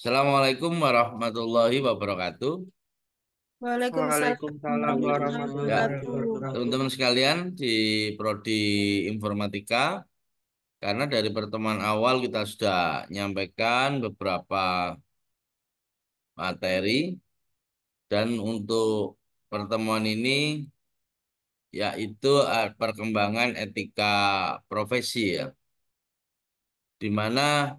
Assalamualaikum warahmatullahi wabarakatuh. Waalaikumsalam Waalaikumsalam warahmatullahi Ya, warahmatullahi wabarakatuh. wabarakatuh. teman-teman sekalian di Prodi Informatika, karena dari pertemuan awal kita sudah menyampaikan beberapa materi dan untuk pertemuan ini yaitu perkembangan etika profesi ya, di mana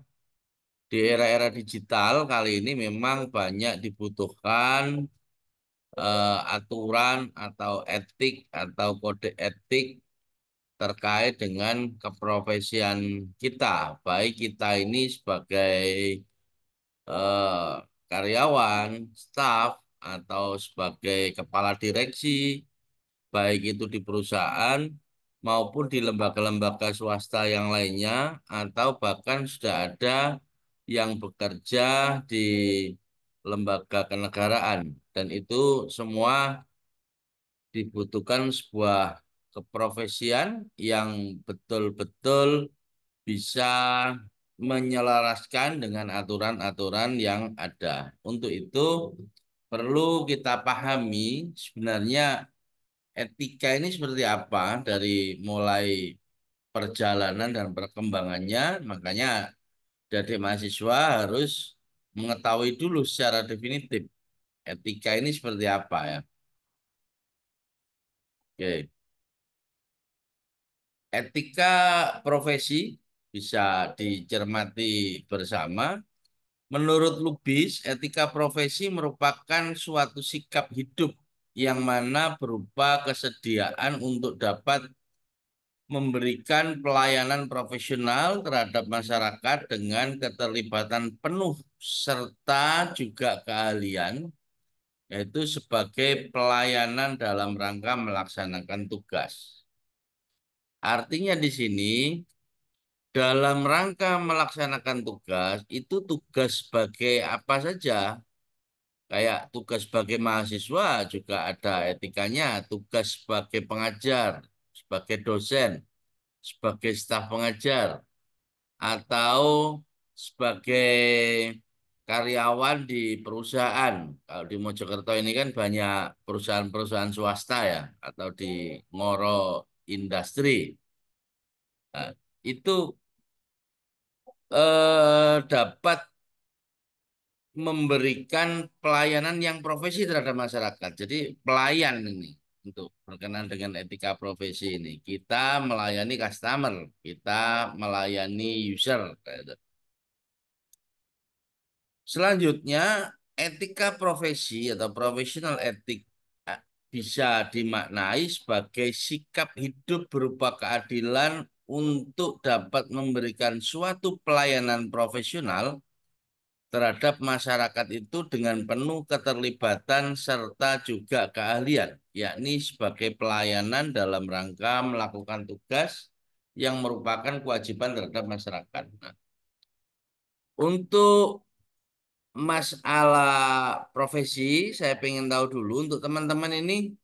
di era-era digital kali ini memang banyak dibutuhkan aturan atau etik atau kode etik terkait dengan keprofesian kita, baik kita ini sebagai eh, karyawan, staf, atau sebagai kepala direksi, baik itu di perusahaan maupun di lembaga-lembaga swasta yang lainnya, atau bahkan sudah ada yang bekerja di lembaga kenegaraan, dan itu semua dibutuhkan sebuah keprofesian yang betul-betul bisa menyelaraskan dengan aturan-aturan yang ada. Untuk itu perlu kita pahami sebenarnya etika ini seperti apa dari mulai perjalanan dan perkembangannya. Makanya dari mahasiswa harus mengetahui dulu secara definitif etika ini seperti apa ya. Oke. Etika profesi bisa dicermati bersama. Menurut Lubis, etika profesi merupakan suatu sikap hidup yang mana berupa kesediaan untuk dapat memberikan pelayanan profesional terhadap masyarakat dengan keterlibatan penuh serta juga keahlian, yaitu sebagai pelayanan dalam rangka melaksanakan tugas. Artinya di sini dalam rangka melaksanakan tugas, itu tugas sebagai apa saja. Kayak tugas sebagai mahasiswa juga ada etikanya, tugas sebagai pengajar, sebagai dosen, sebagai staf pengajar, atau sebagai karyawan di perusahaan. Kalau di Mojokerto ini kan banyak perusahaan-perusahaan swasta ya, atau di Ngoro Industri. Nah, itu dapat memberikan pelayanan yang profesi terhadap masyarakat. Jadi pelayan ini untuk berkenaan dengan etika profesi ini. Kita melayani customer, kita melayani user. Selanjutnya, etika profesi atau professional etik eh, bisa dimaknai sebagai sikap hidup berupa keadilan untuk dapat memberikan suatu pelayanan profesional terhadap masyarakat itu dengan penuh keterlibatan serta juga keahlian, yakni sebagai pelayanan dalam rangka melakukan tugas yang merupakan kewajiban terhadap masyarakat. Nah, untuk masalah profesi, saya ingin tahu dulu untuk teman-teman ini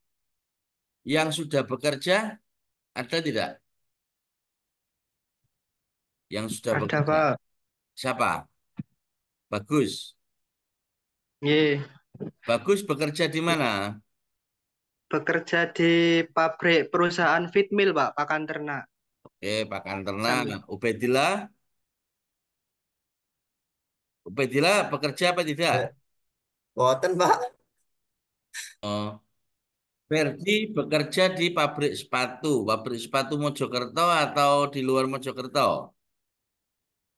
yang sudah bekerja, ada tidak? Yang sudah Ada bekerja? Pak. Siapa? Bagus. Ye, Bagus bekerja di mana? bekerja di pabrik perusahaan feed mill Pak, pakan ternak. Oke, pakan ternak. Sambil Ubedillah. Ubedillah bekerja apa tidak? Boten, Pak. Oh, Ferdi bekerja di pabrik sepatu. Pabrik sepatu Mojokerto atau di luar Mojokerto?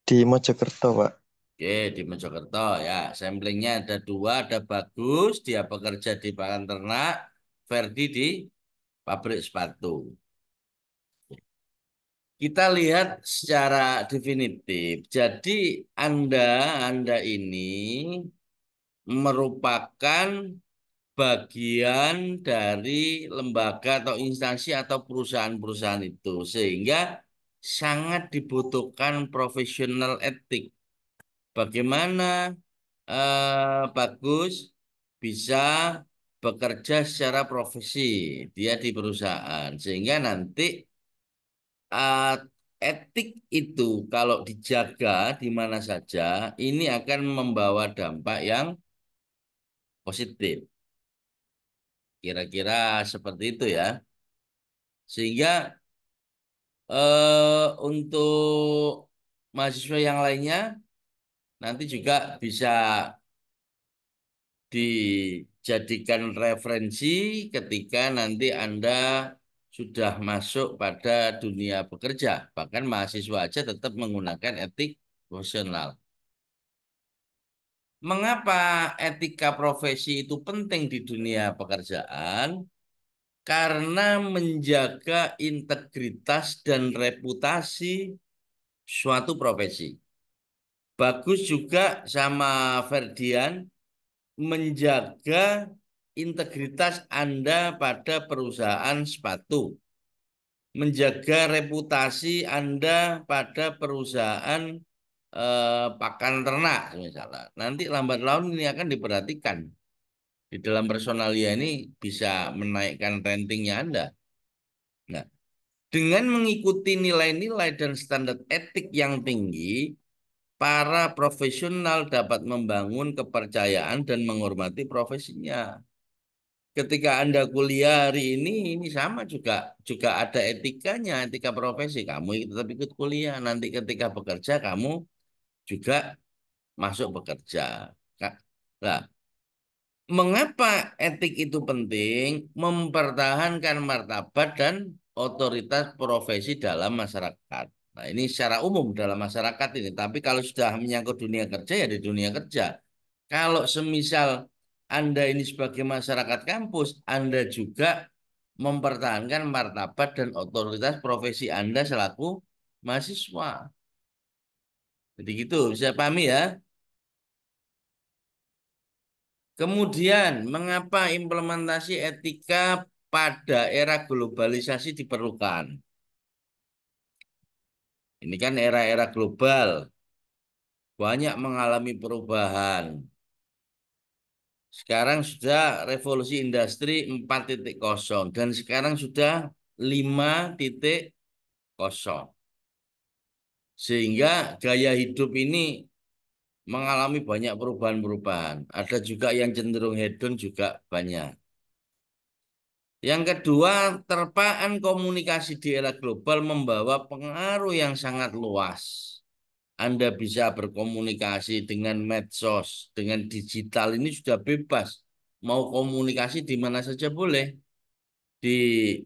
Di Mojokerto, Pak. Oke, di Mojokerto ya. Samplingnya ada dua, ada Bagus, dia bekerja di pakan ternak. Ferdi di pabrik sepatu. Kita lihat secara definitif. Jadi Anda ini merupakan bagian dari lembaga atau instansi atau perusahaan-perusahaan itu, sehingga sangat dibutuhkan profesional etik. Bagaimana Bagus bisa bekerja secara profesi dia di perusahaan, sehingga nanti etik itu kalau dijaga di mana saja, ini akan membawa dampak yang positif. Kira-kira seperti itu ya. Sehingga untuk mahasiswa yang lainnya nanti juga bisa dijadikan referensi ketika nanti Anda sudah masuk pada dunia bekerja. Bahkan mahasiswa aja tetap menggunakan etik profesional. Mengapa etika profesi itu penting di dunia pekerjaan? Karena menjaga integritas dan reputasi suatu profesi. Bagus juga sama Ferdian menjaga integritas Anda pada perusahaan sepatu, menjaga reputasi Anda pada perusahaan pakan ternak misalnya. Nanti lambat laun ini akan diperhatikan. Di dalam personalia ini bisa menaikkan ratingnya Anda. Nah, dengan mengikuti nilai-nilai dan standar etik yang tinggi, para profesional dapat membangun kepercayaan dan menghormati profesinya. Ketika Anda kuliah hari ini sama juga ada etikanya, etika profesi. Kamu tetap ikut kuliah. Nanti ketika bekerja kamu juga masuk bekerja. Nah, mengapa etik itu penting? Mempertahankan martabat dan otoritas profesi dalam masyarakat. Nah, ini secara umum dalam masyarakat ini. Tapi kalau sudah menyangkut dunia kerja, ya di dunia kerja. Kalau semisal Anda ini sebagai masyarakat kampus, Anda juga mempertahankan martabat dan otoritas profesi Anda selaku mahasiswa. Jadi gitu, bisa pahami ya? Kemudian, mengapa implementasi etika pada era globalisasi diperlukan? Ini kan era-era global, banyak mengalami perubahan. Sekarang sudah revolusi industri 4.0 dan sekarang sudah 5.0. Sehingga gaya hidup ini mengalami banyak perubahan-perubahan. Ada juga yang cenderung hedon juga banyak. Yang kedua, terpaan komunikasi di era global membawa pengaruh yang sangat luas. Anda bisa berkomunikasi dengan medsos, dengan digital ini sudah bebas. Mau komunikasi di mana saja boleh. Di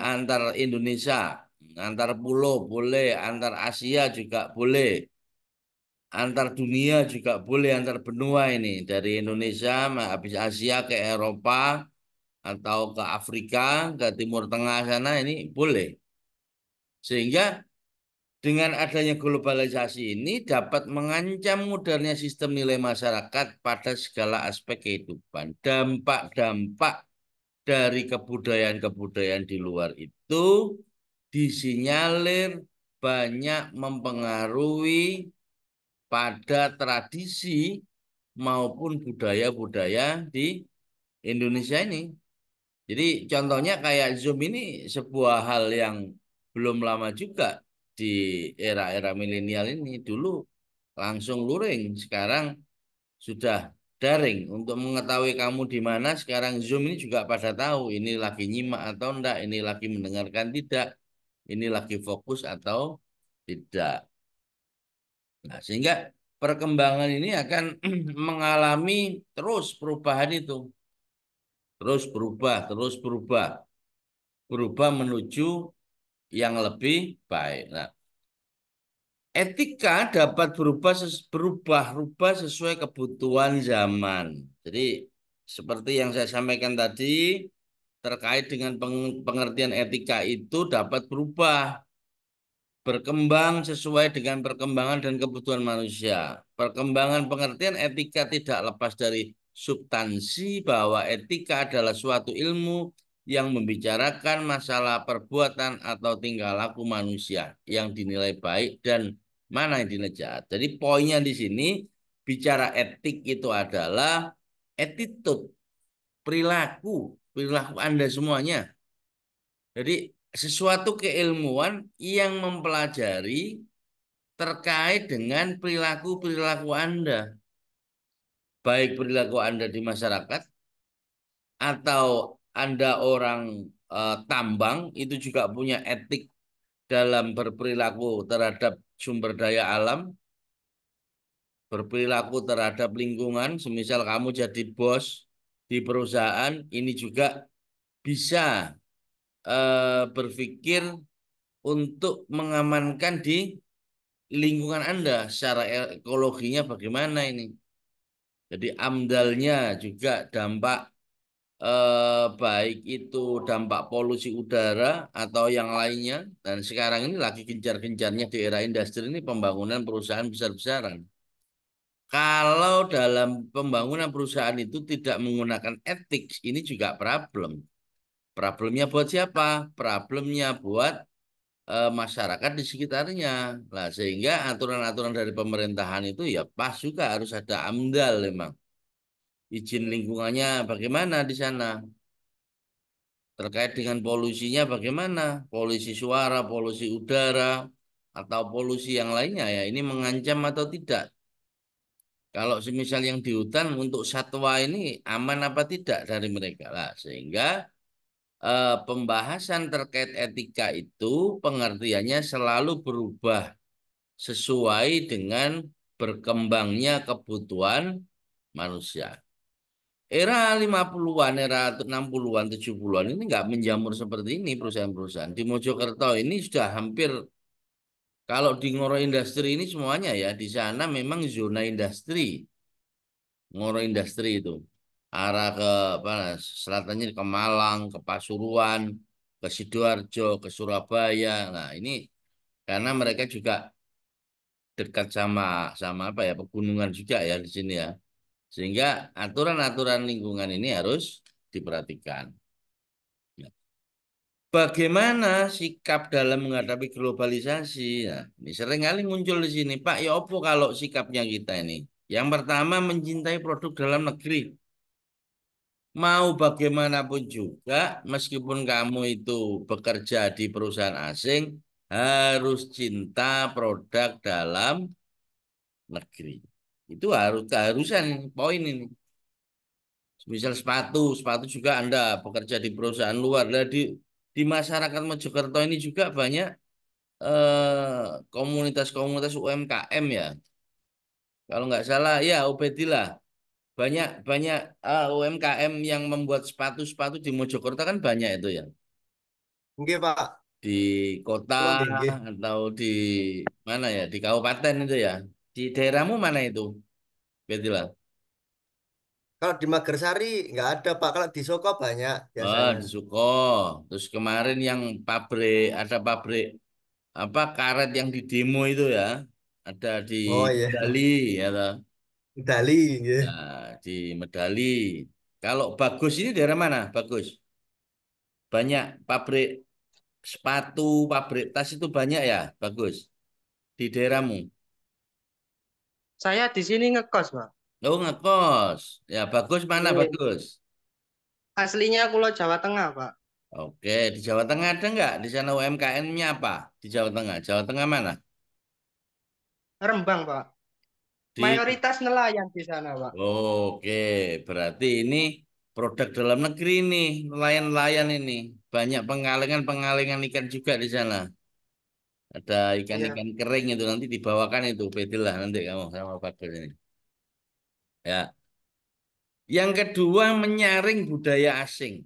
antar Indonesia, antar pulau boleh, antar Asia juga boleh. Antar dunia juga boleh, antar benua ini. Dari Indonesia, habis Asia ke Eropa, atau ke Afrika, ke Timur Tengah sana ini boleh. Sehingga dengan adanya globalisasi ini dapat mengancam modernnya sistem nilai masyarakat pada segala aspek kehidupan. Dampak-dampak dari kebudayaan-kebudayaan di luar itu disinyalir banyak mempengaruhi pada tradisi maupun budaya-budaya di Indonesia ini. Jadi contohnya kayak Zoom ini sebuah hal yang belum lama juga di era-era milenial ini. Dulu langsung luring, sekarang sudah daring. Untuk mengetahui kamu di mana, sekarang Zoom ini juga pada tahu ini lagi nyimak atau enggak, ini lagi mendengarkan tidak, ini lagi fokus atau tidak. Nah, sehingga perkembangan ini akan mengalami terus perubahan itu. Terus berubah, terus berubah. Berubah menuju yang lebih baik. Nah, etika dapat berubah-ubah sesuai kebutuhan zaman. Jadi, seperti yang saya sampaikan tadi, terkait dengan pengertian etika itu dapat berubah, berkembang sesuai dengan perkembangan dan kebutuhan manusia. Perkembangan pengertian etika tidak lepas dari substansi bahwa etika adalah suatu ilmu yang membicarakan masalah perbuatan atau tingkah laku manusia yang dinilai baik dan mana yang dinilai jahat. Jadi poinnya di sini bicara etik itu adalah attitude, perilaku Anda semuanya. Jadi sesuatu keilmuan yang mempelajari terkait dengan perilaku-perilaku Anda, baik perilaku Anda di masyarakat atau Anda orang tambang itu juga punya etik dalam berperilaku terhadap sumber daya alam, berperilaku terhadap lingkungan. Semisal kamu jadi bos di perusahaan, ini juga bisa berpikir untuk mengamankan di lingkungan Anda secara ekologinya bagaimana ini. Jadi AMDALnya juga dampak baik itu dampak polusi udara atau yang lainnya. Dan sekarang ini lagi gencar-gencarnya di era industri ini pembangunan perusahaan besar-besaran. Kalau dalam pembangunan perusahaan itu tidak menggunakan etik, ini juga problem. Problemnya buat siapa? Problemnya buat masyarakat di sekitarnya. Nah, sehingga aturan-aturan dari pemerintahan itu ya pas juga harus ada AMDAL memang. Izin lingkungannya bagaimana di sana? Terkait dengan polusinya bagaimana? Polusi suara, polusi udara, atau polusi yang lainnya ya ini mengancam atau tidak? Kalau semisal yang di hutan untuk satwa ini aman apa tidak dari mereka lah, sehingga pembahasan terkait etika itu pengertiannya selalu berubah sesuai dengan berkembangnya kebutuhan manusia. Era 50-an, era 60-an, 70-an ini nggak menjamur seperti ini perusahaan-perusahaan. Di Mojokerto ini sudah hampir, kalau di Ngoro Industri ini semuanya ya, di sana memang zona industri. Ngoro Industri itu. Arah ke mana? Selatannya ke Malang, ke Pasuruan, ke Sidoarjo, ke Surabaya. Nah, ini karena mereka juga dekat sama sama apa ya, pegunungan juga ya di sini ya. Sehingga aturan-aturan lingkungan ini harus diperhatikan. Ya. Bagaimana sikap dalam menghadapi globalisasi? Nah, ini sering kali muncul di sini, Pak. Ya opo kalau sikapnya kita ini? Yang pertama mencintai produk dalam negeri. Mau bagaimanapun juga, meskipun kamu itu bekerja di perusahaan asing, harus cinta produk dalam negeri. Itu harus keharusan poin ini. Misal sepatu, sepatu juga Anda bekerja di perusahaan luar. Nah, di masyarakat Mojokerto ini juga banyak komunitas-komunitas UMKM ya. Kalau nggak salah, ya Ubedillah. Banyak banyak UMKM yang membuat sepatu-sepatu di Mojokerto kan banyak itu ya. Nggih, Pak. Di kota Kula nggih nggih. atau di mana ya, di kabupaten itu ya. Di daerahmu mana itu, Ubedillah? Kalau di Magersari nggak ada, Pak. Kalau di Soko banyak Oh, biasanya. di Suko. Terus kemarin yang pabrik, ada pabrik apa karet yang di demo itu ya, ada di Oh iya, Medali ya toh. Dali nggih. Nah, di Medali. Kalau Bagus ini daerah mana? Bagus. Banyak pabrik sepatu, pabrik tas itu banyak ya, Bagus. Di daerahmu. Saya di sini ngekos, Pak. Oh, ngekos. Ya, Bagus mana Ini Bagus? aslinya Pulau Jawa Tengah, Pak. Oke, di Jawa Tengah ada nggak? Di sana UMKM-nya apa? Di Jawa Tengah. Jawa Tengah mana? Rembang, Pak. Di Mayoritas nelayan di sana, Pak. Oke, berarti ini produk dalam negeri nih, nelayan-nelayan ini. Banyak pengalengan-pengalengan ikan juga di sana. Ada Iya. ikan-ikan kering itu nanti dibawakan itu, bedilah nanti kamu sama Bagus ini. Ya. Yang kedua menyaring budaya asing.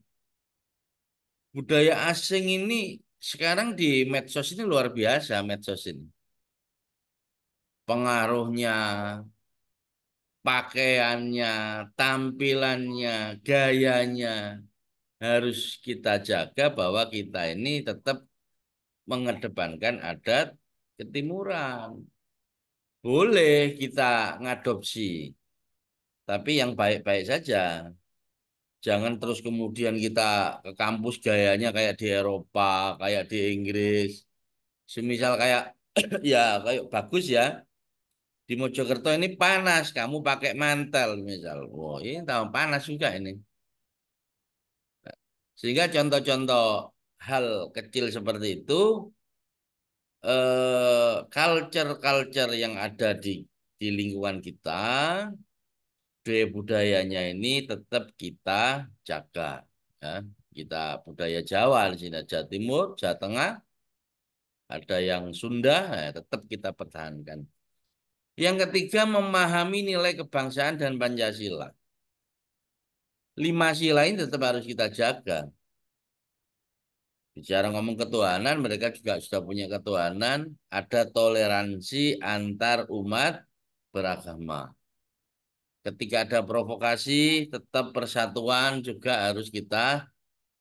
Budaya asing ini sekarang di medsos ini luar biasa medsos ini. Pengaruhnya, pakaiannya, tampilannya, gayanya. Harus kita jaga bahwa kita ini tetap mengedepankan adat ketimuran. Boleh kita ngadopsi, tapi yang baik-baik saja. Jangan terus kemudian kita ke kampus gayanya kayak di Eropa, kayak di Inggris. Semisal kayak ya kayak Bagus ya. Di Mojokerto ini panas, kamu pakai mantel misal. Wah, ini tahu panas juga ini. Sehingga contoh-contoh hal kecil seperti itu, culture-culture yang ada di lingkungan kita, budaya budayanya ini tetap kita jaga. Ya. Kita budaya Jawa di sini, Jawa Timur, Jawa Tengah, ada yang Sunda, tetap kita pertahankan. Yang ketiga, memahami nilai kebangsaan dan Pancasila. 5 sila ini tetap harus kita jaga. Bicara ngomong ketuhanan, mereka juga sudah punya ketuhanan, ada toleransi antar umat beragama. Ketika ada provokasi, tetap persatuan juga harus kita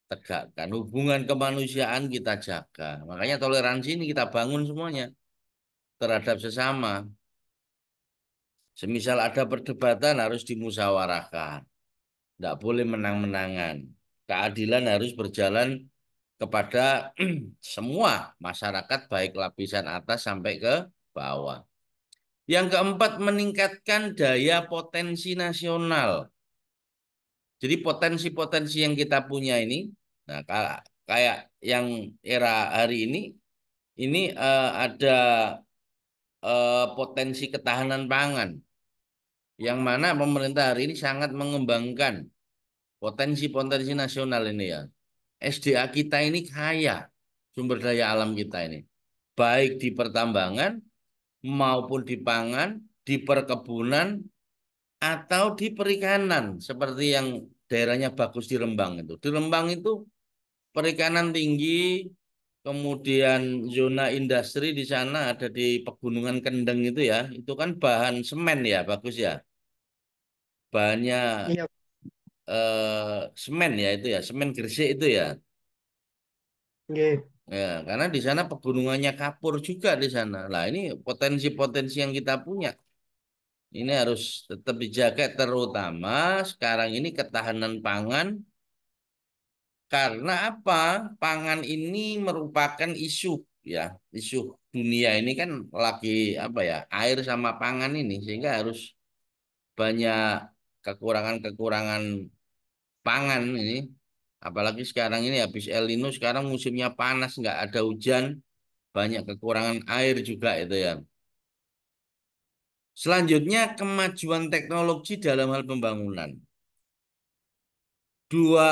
tegakkan. Hubungan kemanusiaan kita jaga. Makanya toleransi ini kita bangun semuanya terhadap sesama. Semisal ada perdebatan harus dimusyawarahkan. Tidak boleh menang-menangan. Keadilan harus berjalan kepada semua masyarakat, baik lapisan atas sampai ke bawah. Yang keempat, meningkatkan daya potensi nasional. Jadi potensi-potensi yang kita punya ini, nah kayak yang era hari ini ada potensi ketahanan pangan, yang mana pemerintah hari ini sangat mengembangkan potensi-potensi nasional ini ya. SDA kita ini kaya, sumber daya alam kita ini. Baik di pertambangan maupun di pangan, di perkebunan, atau di perikanan. Seperti yang daerahnya bagus di Rembang itu. Di Rembang itu perikanan tinggi, kemudian zona industri di sana ada di Pegunungan Kendeng itu ya. Itu kan bahan semen ya, bagus ya. Bahannya Iya, semen ya itu ya, semen Gresik itu ya. nggih. Ya, karena di sana pegunungannya kapur juga di sana. Lah ini potensi-potensi yang kita punya. Ini harus tetap dijaga terutama sekarang ini ketahanan pangan karena apa? Pangan ini merupakan isu ya, isu dunia ini kan lagi apa ya? Air sama pangan ini sehingga harus banyak kekurangan-kekurangan pangan ini. Apalagi sekarang ini habis El Nino sekarang musimnya panas nggak ada hujan. Banyak kekurangan air juga itu ya. Selanjutnya kemajuan teknologi dalam hal pembangunan. Dua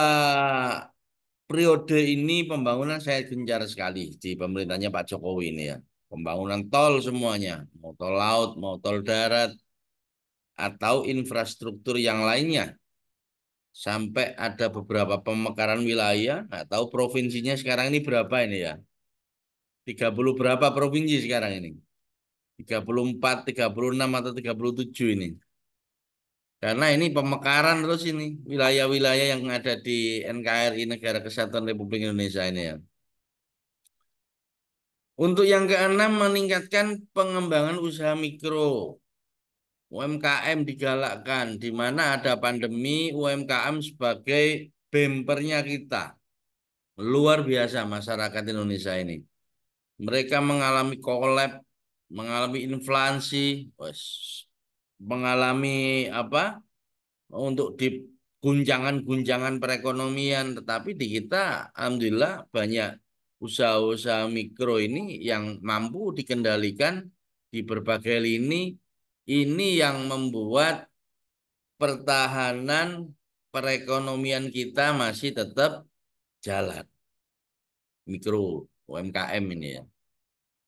periode ini pembangunan saya gencar sekali di pemerintahnya Pak Jokowi ini ya. Pembangunan tol semuanya, mau tol laut, mau tol darat, atau infrastruktur yang lainnya. Sampai ada beberapa pemekaran wilayah, nggak tahu provinsinya sekarang ini berapa ini ya. 30 berapa provinsi sekarang ini? 34, 36 atau 37 ini. Karena ini pemekaran terus ini wilayah-wilayah yang ada di NKRI Negara Kesatuan Republik Indonesia ini ya. Untuk yang keenam meningkatkan pengembangan usaha mikro. UMKM digalakkan di mana ada pandemi UMKM sebagai bempernya kita. Luar biasa masyarakat Indonesia ini. Mereka mengalami kolab, mengalami inflasi, mengalami apa? Untuk di guncangan-guncangan perekonomian, tetapi di kita alhamdulillah banyak usaha-usaha mikro ini yang mampu dikendalikan di berbagai lini, ini yang membuat pertahanan perekonomian kita masih tetap jalan, mikro UMKM ini ya.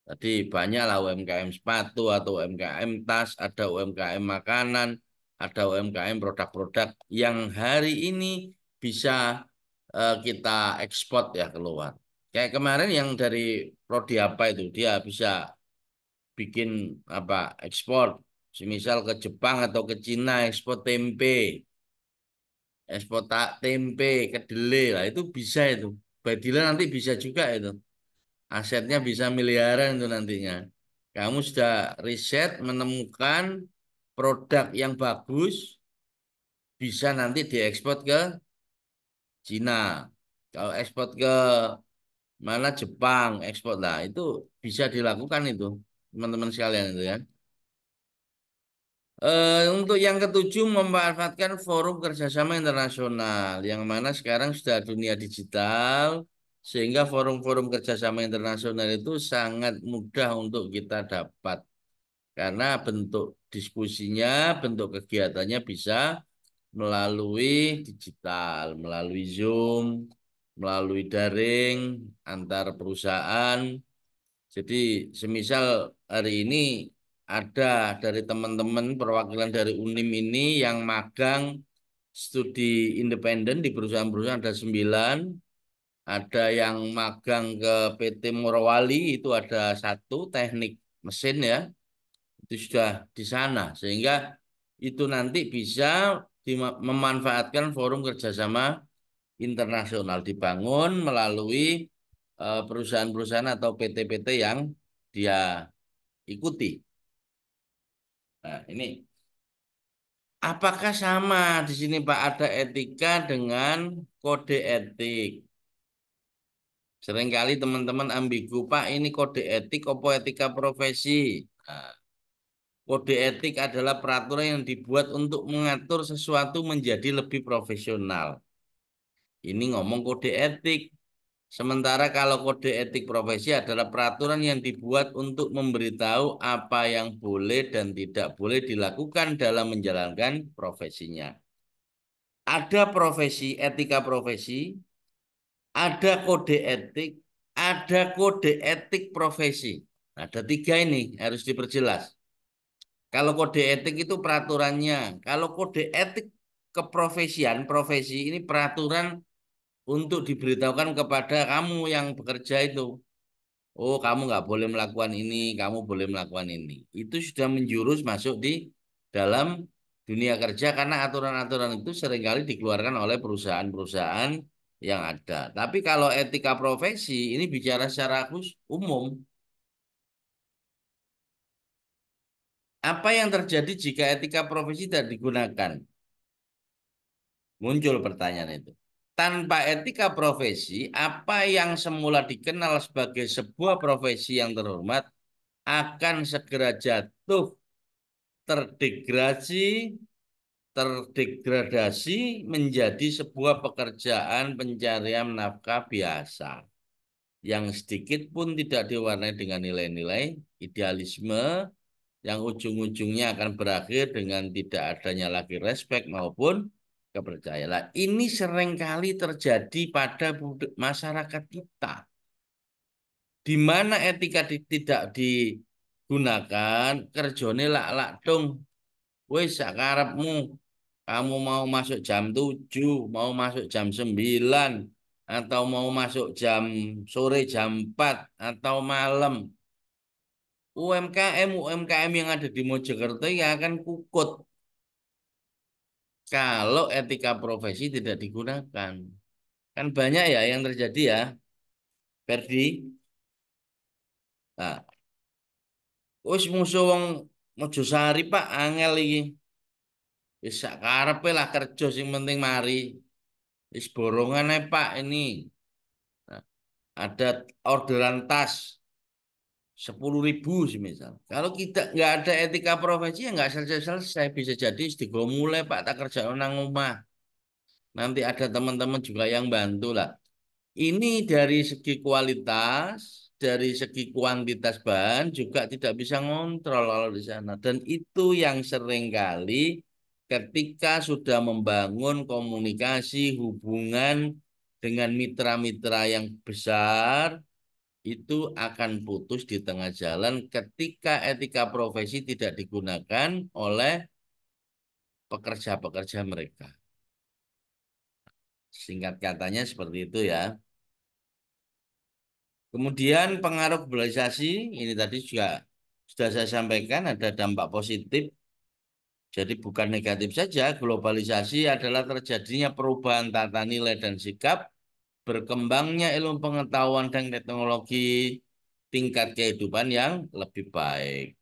Tadi banyaklah UMKM sepatu atau UMKM tas, ada UMKM makanan, ada UMKM produk-produk yang hari ini bisa kita ekspor ya keluar. Kayak kemarin yang dari Prodi apa itu dia bisa bikin apa ekspor, semisal ke Jepang atau ke Cina ekspor tempe, ekspor tempe, kedelai lah itu bisa itu. Badila nanti bisa juga itu. Asetnya bisa miliaran itu nantinya. Kamu sudah riset menemukan produk yang bagus bisa nanti diekspor ke Cina. Kalau ekspor ke mana Jepang, ekspor lah itu bisa dilakukan itu teman-teman sekalian itu ya. Untuk yang ketujuh memanfaatkan forum kerjasama internasional yang mana sekarang sudah dunia digital. Sehingga forum-forum kerjasama internasional itu sangat mudah untuk kita dapat. Karena bentuk diskusinya, bentuk kegiatannya bisa melalui digital, melalui Zoom, melalui daring antar perusahaan. Jadi semisal hari ini ada dari teman-teman perwakilan dari UNIM ini yang magang studi independen di perusahaan-perusahaan ada 9, ada yang magang ke PT Morowali itu ada 1 teknik mesin ya, itu sudah di sana sehingga itu nanti bisa memanfaatkan forum kerjasama internasional dibangun melalui perusahaan-perusahaan atau PT-PT yang dia ikuti. Nah, ini apakah sama di sini Pak ada etika dengan kode etik? Seringkali teman-teman ambigu, Pak, ini kode etik apa etika profesi? Nah, kode etik adalah peraturan yang dibuat untuk mengatur sesuatu menjadi lebih profesional. Ini ngomong kode etik. Sementara kalau kode etik profesi adalah peraturan yang dibuat untuk memberitahu apa yang boleh dan tidak boleh dilakukan dalam menjalankan profesinya. Ada profesi, etika profesi, ada kode etik, ada kode etik profesi. Nah, ada 3 ini harus diperjelas. Kalau kode etik itu peraturannya. Kalau kode etik keprofesian, profesi ini peraturan untuk diberitahukan kepada kamu yang bekerja itu. Oh, kamu nggak boleh melakukan ini, kamu boleh melakukan ini. Itu sudah menjurus masuk di dalam dunia kerja karena aturan-aturan itu seringkali dikeluarkan oleh perusahaan-perusahaan yang ada. Tapi kalau etika profesi ini bicara secara umum. Apa yang terjadi jika etika profesi tidak digunakan? Muncul pertanyaan itu. Tanpa etika profesi, apa yang semula dikenal sebagai sebuah profesi yang terhormat akan segera jatuh terdegradasi terdegradasi menjadi sebuah pekerjaan pencarian nafkah biasa yang sedikit pun tidak diwarnai dengan nilai-nilai idealisme yang ujung-ujungnya akan berakhir dengan tidak adanya lagi respek maupun kepercayaan. Ini seringkali terjadi pada masyarakat kita, di mana etika tidak digunakan, kerjone lak-lak dong. Wis sakarepmu, kamu mau masuk jam 7, mau masuk jam 9, atau mau masuk sore jam 4, atau malam. UMKM yang ada di Mojokerto ya akan kukut kalau etika profesi tidak digunakan. Kan banyak ya yang terjadi ya, Ferdi. Nah, wis musuh wong Mojosari Pak angel iki. Wis sakarepe lah kerja sing penting mari. Wis borongan ae Pak ini. Nah, ada orderan tas 10.000 semisal. Kalau kita nggak ada etika profesi ya nggak selesai-selesai. Bisa jadi istiqo mulai Pak tak kerja nang omah. Nanti ada teman-teman juga yang bantu lah. Ini dari segi kualitas, dari segi kuantitas bahan juga tidak bisa ngontrol kalau di sana. Dan itu yang seringkali ketika sudah membangun komunikasi hubungan dengan mitra-mitra yang besar, itu akan putus di tengah jalan ketika etika profesi tidak digunakan oleh pekerja-pekerja mereka. Singkat katanya seperti itu ya. Kemudian pengaruh globalisasi, ini tadi juga sudah saya sampaikan ada dampak positif. Jadi bukan negatif saja, globalisasi adalah terjadinya perubahan tata nilai dan sikap, berkembangnya ilmu pengetahuan dan teknologi, tingkat kehidupan yang lebih baik.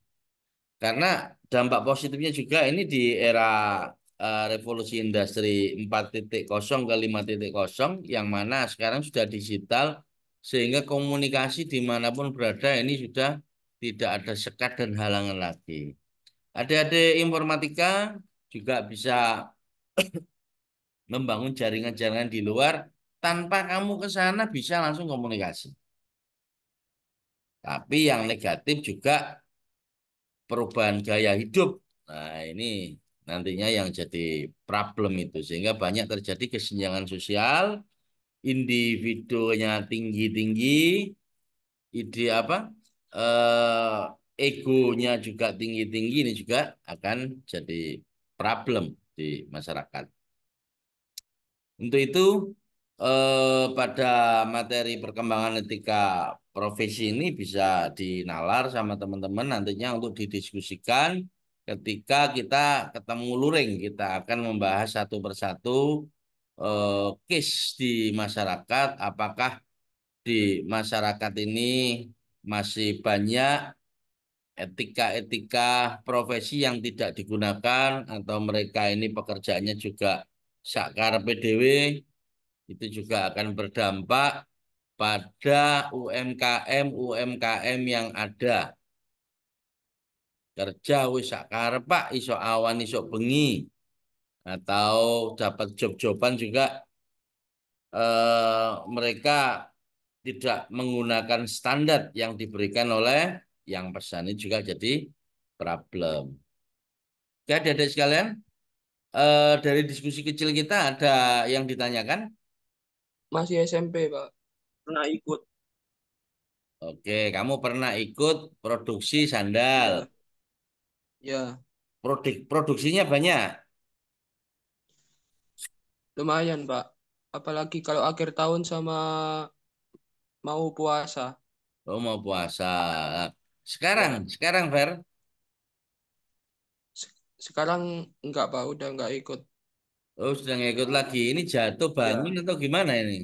Karena dampak positifnya juga ini di era revolusi industri 4.0 ke 5.0 yang mana sekarang sudah digital sehingga komunikasi dimanapun berada ini sudah tidak ada sekat dan halangan lagi. Adik-adik informatika juga bisa membangun jaringan-jaringan di luar tanpa kamu ke sana bisa langsung komunikasi. Tapi yang negatif juga perubahan gaya hidup. Nah, ini nantinya yang jadi problem itu. Sehingga banyak terjadi kesenjangan sosial, individunya tinggi-tinggi, ide apa? Egonya juga tinggi-tinggi ini juga akan jadi problem di masyarakat. Untuk itu, pada materi perkembangan etika profesi ini bisa dinalar sama teman-teman nantinya untuk didiskusikan ketika kita ketemu luring. Kita akan membahas satu persatu case di masyarakat. Apakah di masyarakat ini masih banyak etika-etika profesi yang tidak digunakan atau mereka ini pekerjaannya juga sakkarepe dhewe itu juga akan berdampak pada UMKM yang ada. Kerja wis sak karep Pak, iso awan iso bengi atau dapat job-joban juga mereka tidak menggunakan standar yang diberikan oleh yang pesan ini juga jadi problem. Oke, adik-adik sekalian, dari diskusi kecil kita ada yang ditanyakan? Masih SMP, Pak. Pernah ikut. Oke, kamu pernah ikut produksi sandal. Ya, ya, Produksinya banyak. lumayan, Pak. Apalagi kalau akhir tahun sama mau puasa. Oh, mau puasa. Ya, Sekarang Fer. sekarang enggak, Pak. Udah enggak ikut. Oh, sudah ngikut lagi. Ini jatuh bangun Ya, atau gimana ini?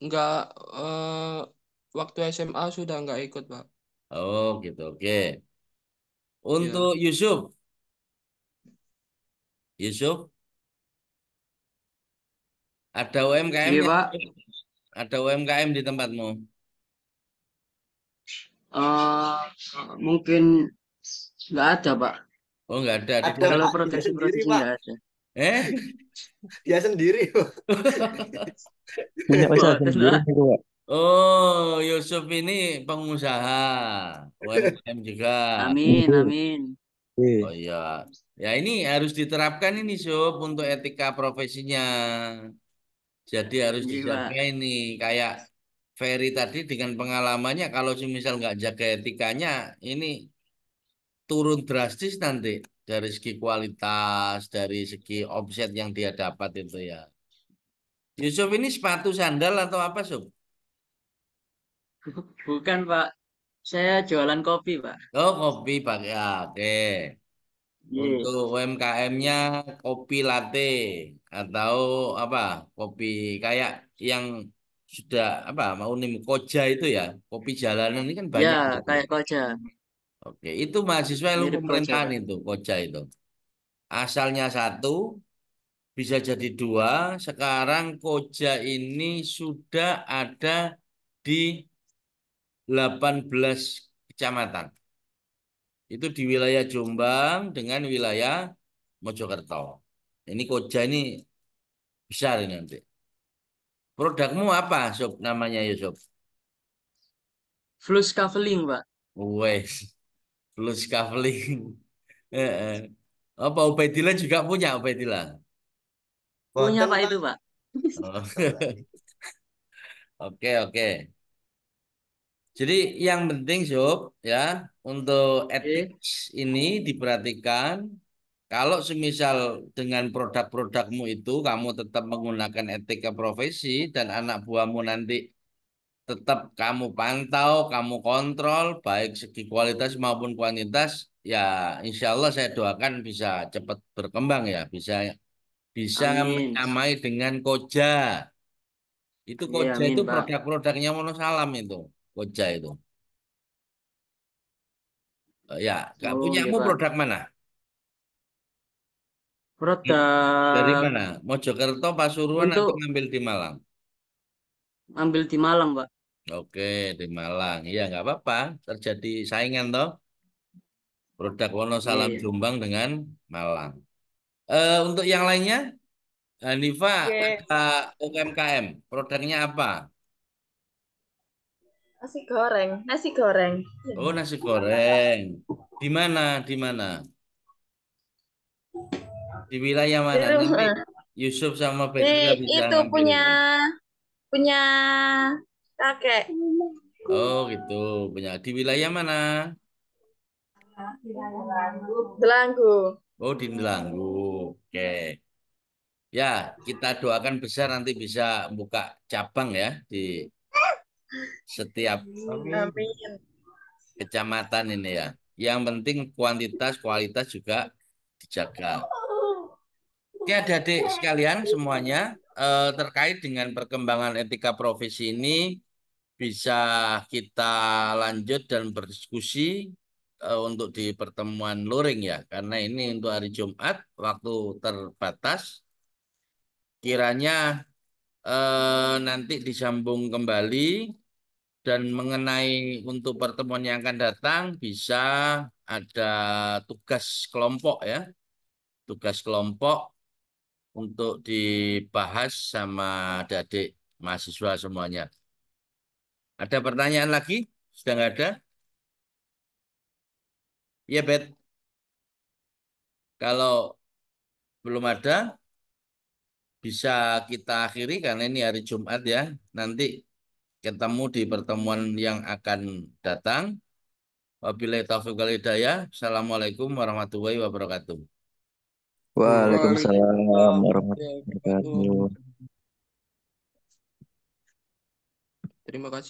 enggak waktu SMA sudah enggak ikut, Pak. Oh, gitu. Oke. Untuk Ya, Yusuf, ada Iya, UMKM-nya? Pak. Ada UMKM di tempatmu? Eh, mungkin nggak ada, Pak. Oh, nggak ada. Di Ada tempat. Kalau Pak, dia sendiri produksi-produksi Pak. nggak ada. Eh? Dia sendiri Pak. Punya usaha Boten, sendiri Pak. gitu, Pak. Oh, Yusuf ini pengusaha UMKM juga. Amin, Iya. amin. Oh Iya. iya. Ya ini harus diterapkan ini Sob untuk etika profesinya. Jadi harus Iya, dijaga Pak. ini. Kayak Ferry tadi dengan pengalamannya kalau semisal nggak jaga etikanya ini turun drastis nanti dari segi kualitas, dari segi omset yang dia dapat itu ya. Yusuf ini sepatu sandal atau apa Sob? Bukan, Pak. Saya jualan kopi, Pak. Oh kopi pakai oke. Iya. Untuk UMKM-nya kopi latte atau apa? Kopi kayak yang sudah apa mau nih koja itu ya. Kopi jalanan ini kan Ya, banyak gitu. kayak koja. Oke, itu mahasiswa ilmu Mirip koja, pemerintahan Pak. itu koja itu. Asalnya satu, bisa jadi dua. Sekarang koja ini sudah ada di 18 kecamatan. Itu di wilayah Jombang dengan wilayah Mojokerto. Ini koja ini besar ini nanti. Produkmu apa, Sob? Namanya ya, Sob? Flus Kaveling, Pak. Wes, plus kaveling. Eh, eh. Apa Ubaidillah juga punya Ubaidillah? Punya, Boten Pak, Pak. itu, Pak. Oh. Oke, oke. Jadi yang penting, Sob, ya, untuk etik Oke. ini diperhatikan. Kalau semisal dengan produk-produkmu itu kamu tetap menggunakan etika profesi dan anak buahmu nanti tetap kamu pantau, kamu kontrol, baik segi kualitas maupun kuantitas, ya insya Allah saya doakan bisa cepat berkembang ya, bisa bisa Amin. menyamai dengan Koja. Itu Iya, Koja itu amin, Pak. produk-produknya Wonosalam itu, Koja itu. Ya, Kak, Oh, iya, punyamu Pak. produk mana? Dari Produk mana? Mojokerto, Pasuruan atau untuk ngambil di Malang? ambil di Malang, Pak. Oke, di Malang. Iya, nggak apa-apa. Terjadi saingan toh. Produk Wonosalam Iya. Jombang dengan Malang. Untuk yang lainnya, Hanifa, Oke, ada UMKM. Produknya apa? nasi goreng, nasi goreng. Oh, nasi goreng. Di mana? Di mana? Di wilayah Di mana? Nanti rumah. Yusuf sama Di Petrika bisa itu punya ngambilin. punya kakek. Oh, gitu. Punya di wilayah mana? Belanggu. Oh, di Delanggu. Oke. Ya, kita doakan besar nanti bisa buka cabang ya di setiap Amin. Amin. kecamatan ini ya. Yang penting kuantitas, kualitas juga dijaga. Oke, adik-adik sekalian semuanya terkait dengan perkembangan etika profesi ini bisa kita lanjut dan berdiskusi untuk di pertemuan luring ya. Karena ini untuk hari Jumat waktu terbatas. Kiranya nanti disambung kembali dan mengenai untuk pertemuan yang akan datang bisa ada tugas kelompok ya, tugas kelompok untuk dibahas sama adik-adik mahasiswa semuanya. Ada pertanyaan lagi? Sudah nggak ada? Iya, Bet. Kalau belum ada, bisa kita akhiri karena ini hari Jumat ya. Nanti ketemu di pertemuan yang akan datang. Wabillahi taufiq wal hidayah. Assalamualaikum warahmatullahi wabarakatuh. Waalaikumsalam Waalaikumsalam warahmatullahi warahmatullahi wabarakatuh. wabarakatuh. Terima kasih.